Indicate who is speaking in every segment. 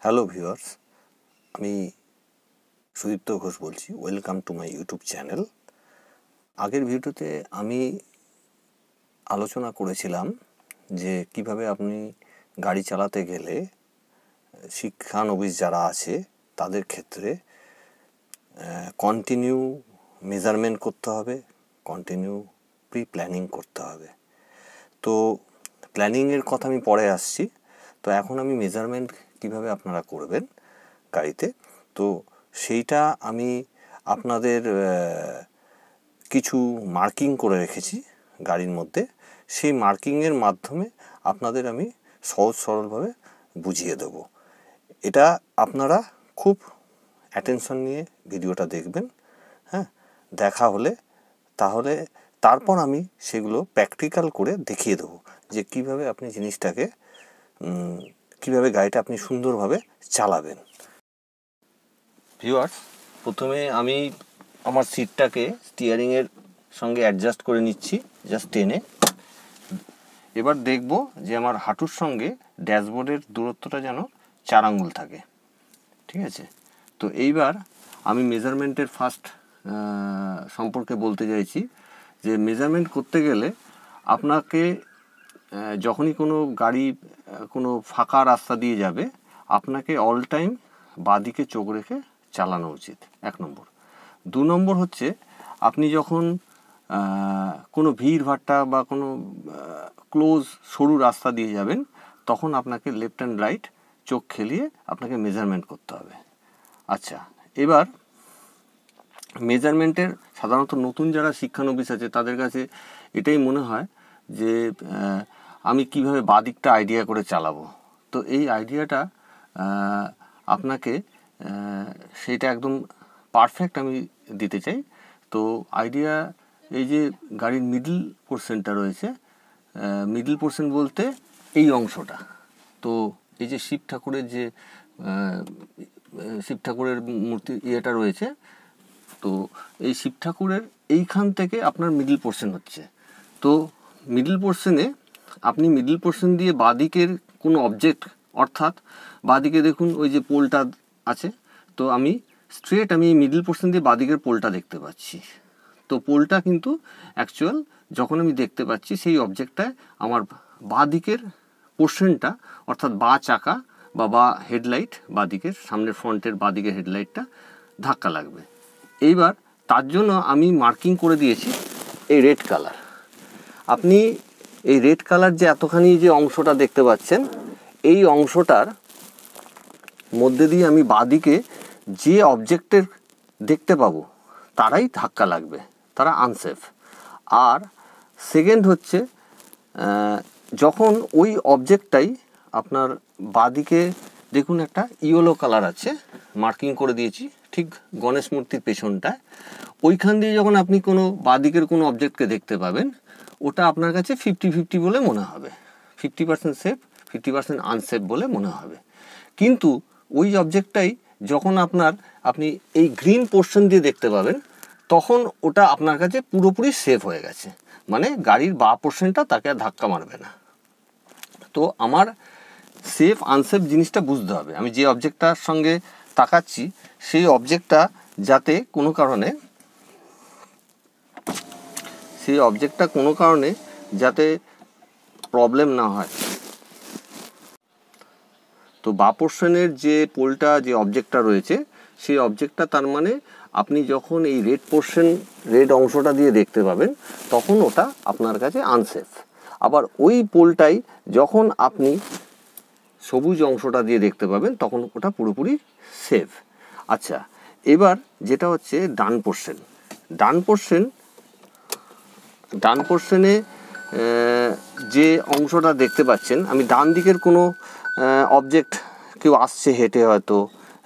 Speaker 1: Hello viewers, আমি সুদীপ্ত ঘোষ বলছি। Welcome to my YouTube channel. আগের ভিডিওতে আমি আলোচনা করেছিলাম যে কিভাবে আপনি গাড়ি চালাতে গেলে শিক্ষানবিশ যারা আছে তাদের ক্ষেত্রে কন্টিনিউ মেজারমেন্ট করতে হবে, কন্টিনিউ প্রি প্ল্যানিং করতে হবে। তো প্ল্যানিংয়ের কথা আমি পরে আসছি। তো এখন আমি মেজারমেন্ট কিভাবে আপনারা করবেন গাড়িতে, তো সেইটা আমি আপনাদের কিছু মার্কিং করে রেখেছি গাড়ির মধ্যে। সেই মার্কিংয়ের মাধ্যমে আপনাদের আমি সহজ সরলভাবে বুঝিয়ে দেব। এটা আপনারা খুব অ্যাটেনশন নিয়ে ভিডিওটা দেখবেন। হ্যাঁ, দেখা হলে তাহলে তারপর আমি সেগুলো প্র্যাকটিক্যাল করে দেখিয়ে দেবো যে কিভাবে আপনি জিনিসটাকে কিভাবে গাড়িটা আপনি সুন্দরভাবে চালাবেন। ভিউয়ার্স, প্রথমে আমি আমার সিটটাকে স্টিয়ারিংয়ের সঙ্গে অ্যাডজাস্ট করে নিচ্ছি, জাস্ট টেনে। এবার দেখব যে আমার হাঁটুর সঙ্গে ড্যাশবোর্ডের দূরত্বটা যেন 4 আঙ্গুল থাকে। ঠিক আছে? তো এইবার আমি মেজারমেন্টের ফার্স্ট সম্পর্কে বলতে চাইছি যে মেজারমেন্ট করতে গেলে আপনাকে যখনই কোনো গাড়ি কোনো ফাঁকা রাস্তা দিয়ে যাবে, আপনাকে অল টাইম বাঁদিকে চোখ রেখে চালানো উচিত, 1 নম্বর। 2 নম্বর হচ্ছে আপনি যখন কোনো ভিড়ভাট্টা বা কোনো ক্লোজ সরু রাস্তা দিয়ে যাবেন, তখন আপনাকে লেফট অ্যান্ড রাইট চোখ খেলিয়ে আপনাকে মেজারমেন্ট করতে হবে। আচ্ছা, এবার মেজারমেন্টের সাধারণত নতুন যারা শিক্ষানবিশ আছে তাদের কাছে এটাই মনে হয় যে আমি কিভাবে বাঁদিকটা আইডিয়া করে চালাবো। তো এই আইডিয়াটা আপনাকে সেইটা একদম পারফেক্ট আমি দিতে চাই। তো আইডিয়া, এই যে গাড়ির মিডল পোর্শনটা রয়েছে, মিডল পোর্শন বলতে এই অংশটা। তো এই যে শিব ঠাকুরের মূর্তি ইয়েটা রয়েছে, তো এই শিব ঠাকুরের এইখান থেকে আপনার মিডল পোর্শন হচ্ছে। তো মিডল পোর্শনে আপনি মিডল পোর্শন দিয়ে বাঁদিকের কোনো অবজেক্ট, অর্থাৎ বাঁদিকে দেখুন ওই যে পোলটা আছে, তো আমি স্ট্রেট আমি মিডল পোর্শন দিয়ে বাঁদিকের পোলটা দেখতে পাচ্ছি। তো পোলটা কিন্তু অ্যাকচুয়াল যখন আমি দেখতে পাচ্ছি, সেই অবজেক্টটায় আমার বাঁদিকের পোর্শনটা, অর্থাৎ বাঁ চাকা বা হেডলাইট, বাঁদিকের সামনের ফ্রন্টের বাঁদিকের হেডলাইটটা ধাক্কা লাগবে। এইবার তার জন্য আমি মার্কিং করে দিয়েছি এই রেড কালার। আপনি এই রেড কালার যে এতখানি যে অংশটা দেখতে পাচ্ছেন, এই অংশটার মধ্যে দিয়ে আমি বাঁদিকে যে অবজেক্টের দেখতে পাবো তারাই ধাক্কা লাগবে, তারা আনসেফ। আর সেকেন্ড হচ্ছে, যখন ওই অবজেক্টটাই আপনার বাঁদিকে দেখুন একটা ইয়েলো কালার আছে, মার্কিং করে দিয়েছি ঠিক গণেশ মূর্তির পেছনটায়, ওইখান দিয়ে যখন আপনি কোনো বাঁদিকের কোনো অবজেক্টকে দেখতে পাবেন, ওটা আপনার কাছে 50-50 বলে মনে হবে। 50% সেফ, 50% আনসেফ বলে মনে হবে। কিন্তু ওই অবজেক্টটাই যখন আপনি এই গ্রিন পোর্শন দিয়ে দেখতে পাবেন, তখন ওটা আপনার কাছে পুরোপুরি সেফ হয়ে গেছে, মানে গাড়ির বাঁ পোর্শনটা তাকে আর ধাক্কা মারবে না। তো আমার সেফ আনসেফ জিনিসটা বুঝতে হবে। আমি যে অবজেক্টটার সঙ্গে তাকাচ্ছি, সেই অবজেক্টটা যাতে কোনো কারণে যাতে প্রবলেম না হয়। তো বাঁ পোর্শনের যে পোলটা, যে অবজেক্টটা রয়েছে, সেই অবজেক্টটা তার মানে আপনি যখন এই রেড অংশটা দিয়ে দেখতে পাবেন, তখন ওটা আপনার কাছে আনসেফ। আবার ওই পোলটাই যখন আপনি সবুজ অংশটা দিয়ে দেখতে পাবেন, তখন ওটা পুরোপুরি সেফ। আচ্ছা, এবার যেটা হচ্ছে ডান পোর্শনে যে অংশটা দেখতে পাচ্ছেন, আমি ডান দিকের কোনো অবজেক্ট, কেউ আসছে হেঁটে হয়তো,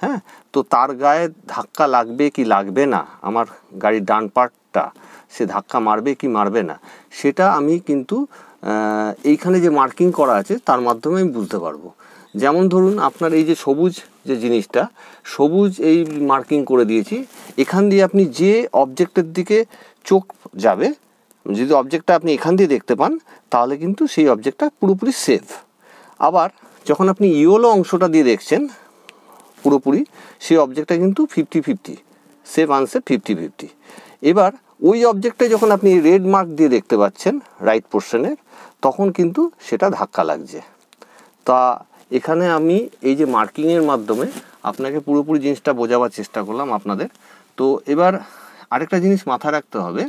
Speaker 1: হ্যাঁ, তো তার গায়ে ধাক্কা লাগবে কি লাগবে না, আমার গাড়ির ডান পার্টটা সে ধাক্কা মারবে কি মারবে না, সেটা আমি কিন্তু এইখানে যে মার্কিং করা আছে তার মাধ্যমে আমি বুঝতে পারবো। যেমন ধরুন, আপনার এই যে সবুজ যে জিনিসটা, সবুজ এই মার্কিং করে দিয়েছি, এখান দিয়ে আপনি যে অবজেক্টের দিকে চোখ যাবে, যদি অবজেক্টটা আপনি এখান দিয়ে দেখতে পান, তাহলে কিন্তু সেই অবজেক্টটা পুরোপুরি সেফ। আবার যখন আপনি ইয়েলো অংশটা দিয়ে দেখছেন, পুরোপুরি সেই অবজেক্টটা কিন্তু 50-50, সেভ আনসেভ 50-50। এবার ওই অবজেক্টে যখন আপনি রেড মার্ক দিয়ে দেখতে পাচ্ছেন রাইট পোর্শনের, তখন কিন্তু সেটা ধাক্কা লাগছে। তা এখানে আমি এই যে মার্কিংয়ের মাধ্যমে আপনাকে পুরোপুরি জিনিসটা বোঝাবার চেষ্টা করলাম আপনাদের। তো এবার আরেকটা জিনিস মাথায় রাখতে হবে,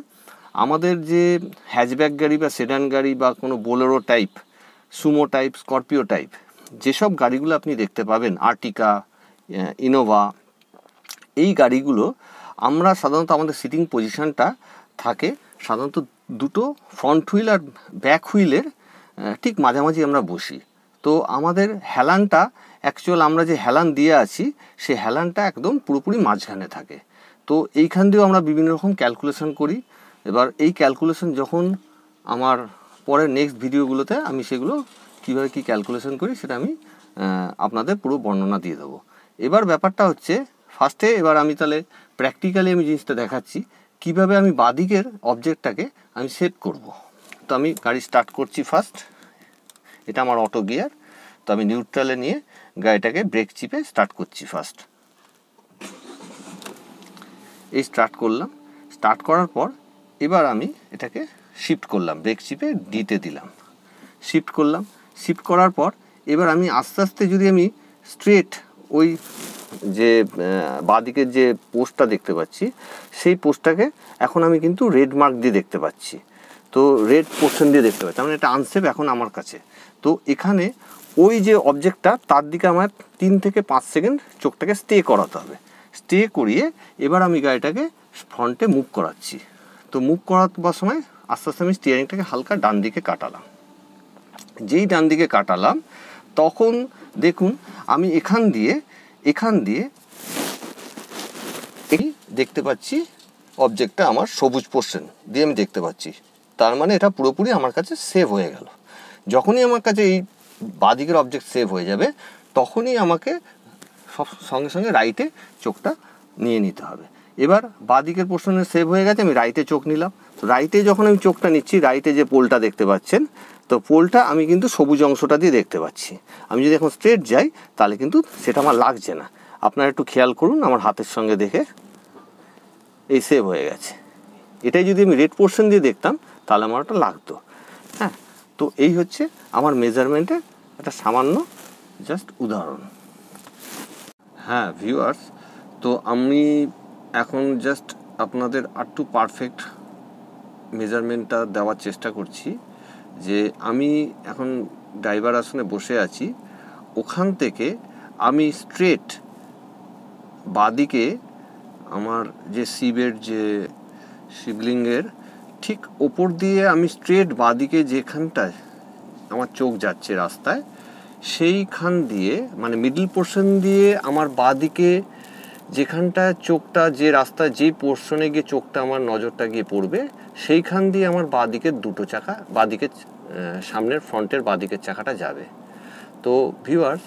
Speaker 1: আমাদের যে হ্যাচব্যাক গাড়ি বা সেডান গাড়ি বা কোনো Bolero type, Sumo type, Scorpio type যেসব গাড়িগুলো আপনি দেখতে পাবেন, আর্টিকা, ইনোভা, এই গাড়িগুলো আমরা সাধারণত আমাদের সিটিং পজিশনটা থাকে সাধারণত দুটো ফ্রন্ট হুইল আর ব্যাক হুইলের ঠিক মাঝামাঝি আমরা বসি। তো আমাদের হেলানটা অ্যাকচুয়াল আমরা যে হেলান দিয়ে আছি সেই হেলানটা একদম পুরোপুরি মাঝখানে থাকে। তো এইখান দিয়েও আমরা বিভিন্ন রকম ক্যালকুলেশন করি। এবার এই ক্যালকুলেশন যখন আমার পরের নেক্সট ভিডিওগুলোতে আমি সেগুলো কীভাবে কী ক্যালকুলেশন করি সেটা আমি আপনাদের পুরো বর্ণনা দিয়ে দেবো। এবার ব্যাপারটা হচ্ছে ফার্স্টে এবার আমি তাহলে প্র্যাকটিক্যালি আমি জিনিসটা দেখাচ্ছি কিভাবে আমি বাঁদিকের অবজেক্টটাকে আমি সেভ করব। তো আমি গাড়ি স্টার্ট করছি ফার্স্ট, এটা আমার অটো গিয়ার। তো আমি নিউট্রালে নিয়ে গাড়িটাকে ব্রেক চিপে স্টার্ট করছি ফার্স্ট। এই স্টার্ট করলাম, স্টার্ট করার পর এবার আমি এটাকে শিফট করলাম, ব্রেক চিপে ডিতে দিলাম, শিফট করলাম। শিফট করার পর এবার আমি আস্তে আস্তে যদি আমি স্ট্রেট ওই যে বাঁদিকের যে পোস্টটা দেখতে পাচ্ছি সেই পোস্টটাকে এখন আমি কিন্তু রেড মার্ক দিয়ে দেখতে পাচ্ছি। তো রেড পোর্শন দিয়ে দেখতে পাচ্ছি, মানে এটা আনসেভ এখন আমার কাছে। তো এখানে ওই যে অবজেক্টটা তার দিকে আমার 3 থেকে 5 সেকেন্ড চোখটাকে স্টে করাতে হবে। স্টে করিয়ে এবার আমি গাড়িটাকে ফ্রন্টে মুভ করাচ্ছি। তো মুভ করাবার সময় আস্তে আস্তে আমি স্টিয়ারিংটাকে হালকা ডান দিকে কাটালাম। যেই ডান দিকে কাটালাম তখন দেখুন আমি এখান দিয়ে এই দেখতে পাচ্ছি অবজেক্টটা আমার সবুজ পোর্শন দিয়ে আমি দেখতে পাচ্ছি। তার মানে এটা পুরোপুরি আমার কাছে সেভ হয়ে গেল। যখনই আমার কাছে এই বাঁদিকের অবজেক্ট সেভ হয়ে যাবে তখনই আমাকে সঙ্গে সঙ্গে রাইটে চোখটা নিয়ে নিতে হবে। এবার বাঁদিকের পোর্শনে সেভ হয়ে গেছে, আমি রাইটে চোখ নিলাম। তো রাইটে যখন আমি চোখটা নিচ্ছি, রাইটে যে পোলটা দেখতে পাচ্ছেন, তো পোলটা আমি কিন্তু সবুজ অংশটা দিয়ে দেখতে পাচ্ছি। আমি যদি এখন স্ট্রেট যাই তাহলে কিন্তু সেটা আমার লাগছে না। আপনারা একটু খেয়াল করুন আমার হাতের সঙ্গে দেখে, এই সেভ হয়ে গেছে। এটাই যদি আমি রেড পোর্শন দিয়ে দেখতাম তাহলে আমার ওটা লাগতো। হ্যাঁ, তো এই হচ্ছে আমার মেজারমেন্টের একটা সামান্য জাস্ট উদাহরণ। হ্যাঁ ভিউয়ার্স, তো আমি এখন জাস্ট আপনাদের আরটু পারফেক্ট মেজারমেন্টটা দেওয়ার চেষ্টা করছি। যে আমি এখন ড্রাইভার আসনে বসে আছি, ওখান থেকে আমি স্ট্রেট বাঁদিকে আমার যে সিবের যে শিবলিঙ্গের ঠিক ওপর দিয়ে আমি স্ট্রেট বাঁদিকে যেখানটায় আমার চোখ যাচ্ছে রাস্তায়, সেইখান দিয়ে মানে মিডল পোর্শন দিয়ে আমার বাঁদিকে যেখানটায় চোখটা, যে রাস্তায় যেই পোর্শনে গিয়ে চোখটা আমার নজরটা গিয়ে পড়বে, সেইখান দিয়ে আমার বাঁদিকের দুটো চাকা, বাঁদিকের সামনের ফ্রন্টের বাঁদিকের চাকাটা যাবে। তো ভিউয়ার্স,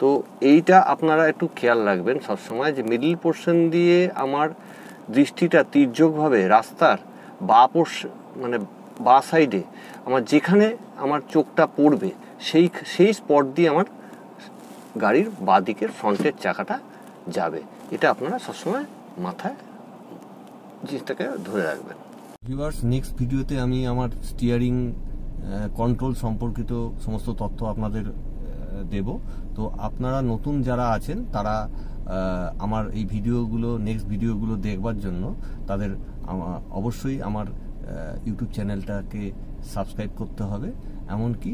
Speaker 1: তো এইটা আপনারা একটু খেয়াল রাখবেন সবসময় যে মিডল পোর্শন দিয়ে আমার দৃষ্টিটা তির্যকভাবে রাস্তার মানে বা সাইডে আমার যেখানে আমার চোখটা পড়বে সেই স্পট দিয়ে আমার গাড়ির বাঁদিকের ফ্রন্টের চাকাটা যাবে। এটা আপনারা সবসময় মাথায় জিনিসটাকে ধরে রাখবেন। ভিউয়ার্স, নেক্সট ভিডিওতে আমি আমার স্টিয়ারিং কন্ট্রোল সম্পর্কিত সমস্ত তথ্য আপনাদের দেব। তো আপনারা নতুন যারা আছেন তারা আমার এই ভিডিওগুলো, নেক্সট ভিডিওগুলো দেখবার জন্য তাদের অবশ্যই আমার ইউটিউব চ্যানেলটাকে সাবস্ক্রাইব করতে হবে, এমনকি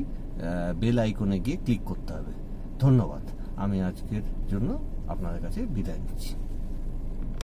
Speaker 1: বেল আইকনে গিয়ে ক্লিক করতে হবে। ধন্যবাদ। আমি আজকের জন্য আপনাদের কাছে বিদায় নিচ্ছি।